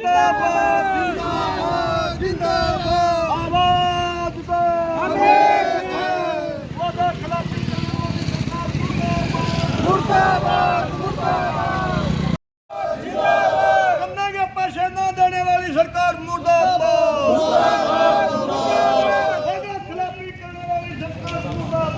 जिंदाबाद जिंदाबाद आवाज दो वादा खिलाफी मुर्दाबाद मुर्दाबाद जिंदाबाद गन्ने के पैसे न देने वाली सरकार मुर्दाबाद वादा खिलाफी करने वाली सरकार मुर्दाबाद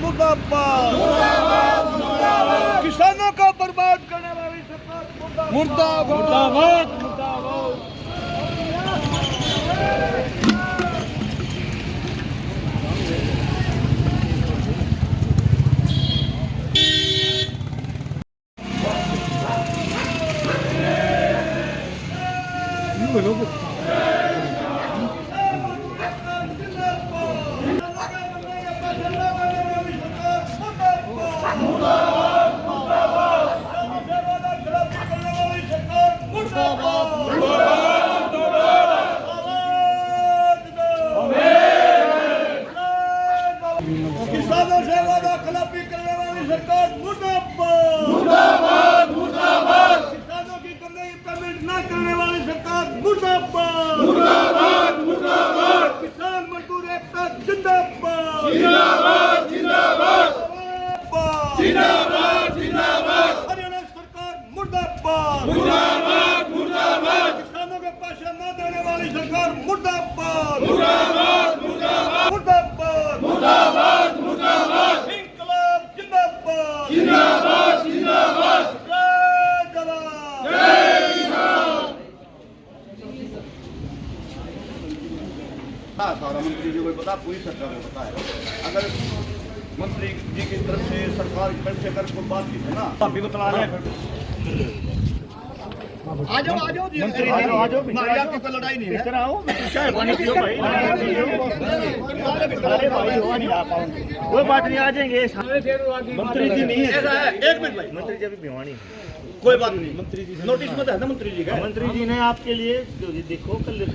मुर्दाबाद किसानों को बर्बाद करने वाली सरकार मुर्दाबाद मुर्दाबाद मुर्दाबाद किसानों से वादा खिलाफी करने वाली सरकार मुर्दाबाद मुर्दाबाद मुर्दाबाद किसानों की गन्ने की पेमेंट न करने वाली सरकार मुर्दाबाद मुर्दाबाद मुर्दाबाद किसान मजदूर एकता जिंदाबाद जिंदाबाद जिंदाबाद जिंदाबाद जिंदाबाद हरियाणा सरकार मुर्दाबाद मुर्दाबाद मुर्दाबाद किसानों के पैसे न देने वाली सरकार मुर्दाबाद मुर्दाबाद मुर्दाबाद मुर्दाबाद मुर्दाबाद मुर्दाबाद इंकलाब जिंदाबाद जिंदाबाद जिंदाबाद जय जवान जय किसान। सारा मंत्री जी को पता, पूरी सरकार को पता है। अगर मंत्री जी की तरफ से सरकार की तरफ से अगर कोई बात की है ना अभी बता रहे हैं आ जाओ जी मंत्री जी आ जाओ आपकी कोई लड़ाई नहीं है इधर आओ चाय पानी पियो भाई कोई बात नहीं आ जाएंगे मंत्री जी नहीं है एक मिनट भाई मंत्री जी अभी भिवानी कोई बात नहीं मंत्री जी नोटिस में है ना मंत्री जी का मंत्री जी ने आपके लिए देखो कल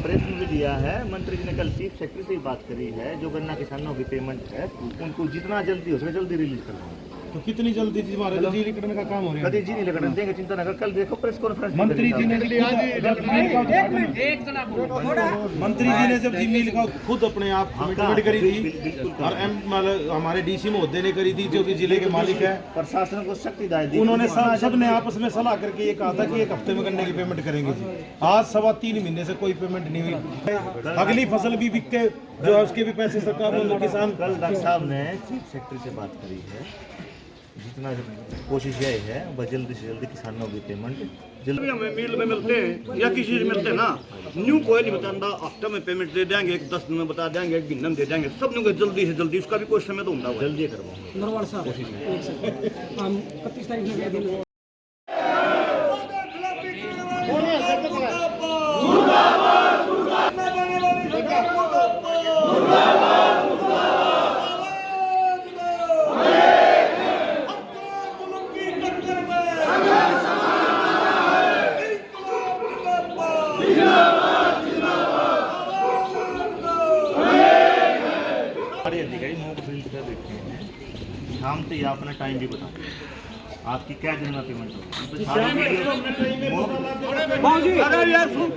प्रेस में भी दिया है मंत्री जी ने कल चीफ सेक्रेटरी से बात करी है जो गन्ना किसानों की पेमेंट है उनको जितना जल्दी हो सके जल्दी रिलीज करना। तो कितनी जल्दी हमारे जी निकलने का काम हो रहा है? कभी जी नहीं लगने देंगे, चिंता न कर। कल देखो प्रेस कॉन्फ्रेंस मंत्री जी ने मंत्री जी ने जब जी मिल का खुद अपने आप कमिटमेंट करी थी और हमारे डीसी महोदय ने करी थी जो कि जिले के मालिक है, प्रशासन को शक्ति दी। उन्होंने सबने आपस में सलाह करके ये कहा था कि एक हफ्ते में गन्ने की पेमेंट करेंगे जी। आज 3.25 महीने से कोई पेमेंट नहीं हुई। अगली फसल भी बिक के जो है उसके भी पैसे सरकार किसान। कल डॉक्टर साहब ने चीफ सेक्रेटरी से बात करी है, जितना कोशिश यही है बस जल्दी से जल्दी किसानों की पेमेंट जल्दी हमें मिल में मिलते हैं या किसी से मिलते हैं ना, न्यू कोई नहीं बताता हफ्ते में पेमेंट दे देंगे, 10 दिन में बता देंगे, 1 दिन में दे देंगे, सब लोग जल्दी से जल्दी। उसका भी कोई समय तो होता है, जल्दी करवाओ नरवाल साहब कोशिश हम 31 तारीख में कह देंगे। शाम से या अपना टाइम भी बता आपकी क्या दिन में पेमेंट होगी। अगर यार सुन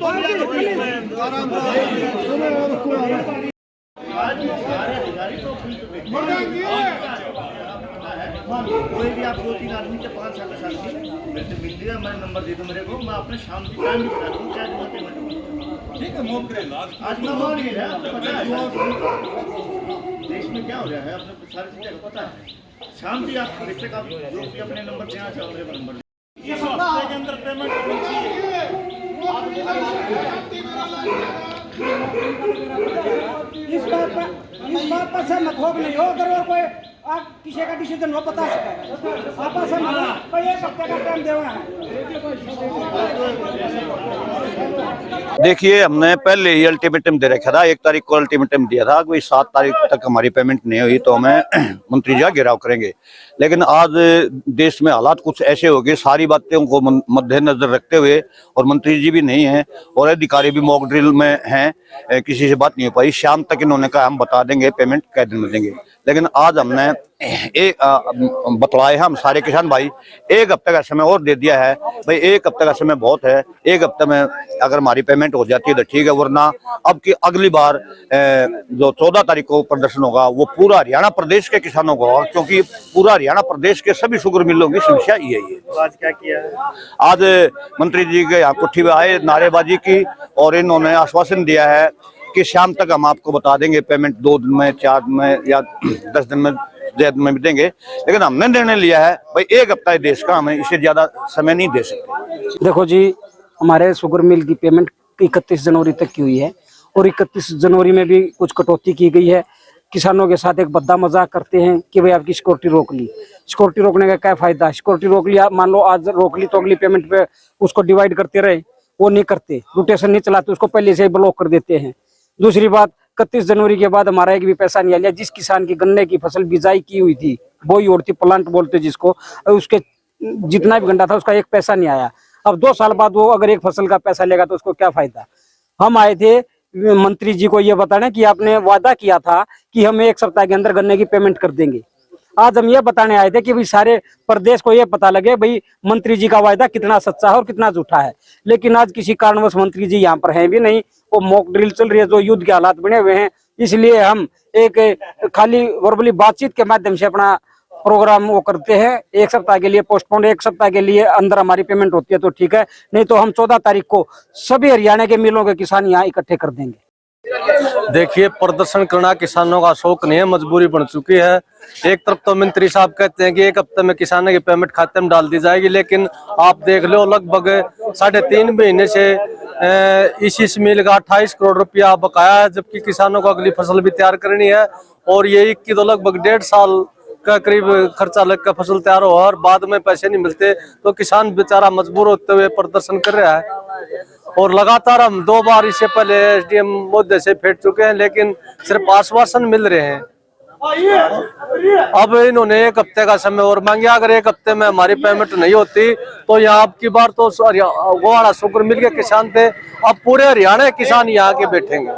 तो कोई भी आप 2-3 आदमी से 5-7 साल की मेरे से मिल लिया, मैं नंबर दे दूँ मेरे को, मैं अपने शाम को टाइम भी बता दूँ क्या दिन में पेमेंट होगी। ठीक है मोम करें आज मैं मोम नहीं है, आपको पता है देश में क्या हो रहा है, आपने सारी चीज़ें को पता है। शाम से आप बेशक आप जो भी अपने नंबर देना चाहो मेरे को नंबर ये हफ्ते के अंदर पेमेंट होनी चाहिए। इस बात पर सहमत हो नहीं हो, अगर कोई आप किसी का डिसीजन वो बता सके आपस में भाई एक हफ्ते का टाइम देना है। देखिए, हमने पहले ही अल्टीमेटम दे रखा था, 1 तारीख को अल्टीमेटम दिया था, कोई 7 तारीख तक हमारी पेमेंट नहीं हुई तो हमें मंत्री जी का घेराव करेंगे। लेकिन आज देश में हालात कुछ ऐसे हो गए, सारी बातों को मद्देनजर रखते हुए, और मंत्री जी भी नहीं हैं और अधिकारी भी मॉक ड्रिल में हैं, किसी से बात नहीं हो पाई। शाम तक इन्होंने कहा हम बता देंगे पेमेंट कै दिन में देंगे, लेकिन आज हमने एक बतलाए हम सारे किसान भाई 1 हफ्ते का समय और दे दिया है। भाई 1 हफ्ते का समय बहुत है, 1 हफ्ते में अगर हमारी पेमेंट हो जाती है तो ठीक है, वरना अब की अगली बार जो 14 तारीख को प्रदर्शन होगा वो पूरा हरियाणा प्रदेश के किसानों को होगा, क्योंकि पूरा हरियाणा प्रदेश के सभी शुगर मिलों की समस्या यही है। आज क्या किया है? आज मंत्री जी के यहाँ कुट्ठी में आए, नारेबाजी की और इन्होंने आश्वासन दिया है कि शाम तक हम आपको बता देंगे पेमेंट, 2 दिन में, 4 दिन में या 10 दिन में भी देंगे। लेकिन हमने निर्णय लिया है भाई 1 हफ्ता देश का, हमें इससे ज्यादा समय नहीं दे सकते। देखो जी, हमारे शुगर मिल की पेमेंट 31 जनवरी तक की हुई है और 31 जनवरी में भी कुछ कटौती की गई है। किसानों के साथ एक बद्दा मजाक करते हैं कि भाई आपकी सिक्योरिटी रोक ली। सिक्योरिटी रोकने का क्या फायदा? सिक्योरिटी रोक लिया, मान लो आज रोक ली तो अगली पेमेंट पे उसको डिवाइड करते रहे, वो नहीं करते, रोटेशन नहीं चलाते, उसको पहले से ही ब्लॉक कर देते हैं। दूसरी बात, 31 जनवरी के बाद हमारा एक भी पैसा नहीं आया। जिस किसान की गन्ने की फसल बिजाई की हुई थी, बोई ओढ़ती प्लांट बोलते जिसको, उसके जितना भी गन्ना था उसका एक पैसा नहीं आया। अब 2 साल बाद वो अगर एक फसल का पैसा लेगा तो उसको क्या फायदा? हम आए थे मंत्री जी को ये बताने कि आपने वादा किया था कि हम 1 सप्ताह के अंदर गन्ने की पेमेंट कर देंगे। आज हम ये बताने आए थे कि भाई सारे प्रदेश को ये पता लगे भाई मंत्री जी का वायदा कितना सच्चा है और कितना झूठा है। लेकिन आज किसी कारणवश मंत्री जी यहाँ पर हैं भी नहीं, वो मॉक ड्रिल चल रही है, जो युद्ध के हालात बने हुए हैं। इसलिए हम एक खाली वर्बली बातचीत के माध्यम से अपना प्रोग्राम वो करते हैं। 1 सप्ताह के लिए पोस्टपोन, 1 सप्ताह के लिए अंदर हमारी पेमेंट होती है तो ठीक है, नहीं तो हम 14 तारीख को सभी हरियाणा के मिलों के किसान यहाँ इकट्ठे कर देंगे। देखिए, प्रदर्शन करना किसानों का शौक नहीं है, मजबूरी बन चुकी है। एक तरफ तो मंत्री साहब कहते हैं कि 1 हफ्ते में किसानों की पेमेंट खाते में डाल दी जाएगी, लेकिन आप देख लो लगभग 3.5 महीने से इस मिल का 28 करोड़ रुपया बकाया है, जबकि किसानों को अगली फसल भी तैयार करनी है। और ये की तो लगभग 1.5 साल का करीब खर्चा लग कर फसल तैयार हो और बाद में पैसे नहीं मिलते, तो किसान बेचारा मजबूर होते हुए प्रदर्शन कर रहा है। और लगातार हम 2 बार इससे पहले SDM मुद्दे से फेंट चुके हैं, लेकिन सिर्फ आश्वासन मिल रहे हैं। अब इन्होंने 1 हफ्ते का समय और मांगा। अगर 1 हफ्ते में हमारी पेमेंट नहीं होती तो यहाँ अब की बार तो गोवाड़ा शुगर मिल के किसान थे, अब पूरे हरियाणा के किसान यहाँ के बैठेंगे।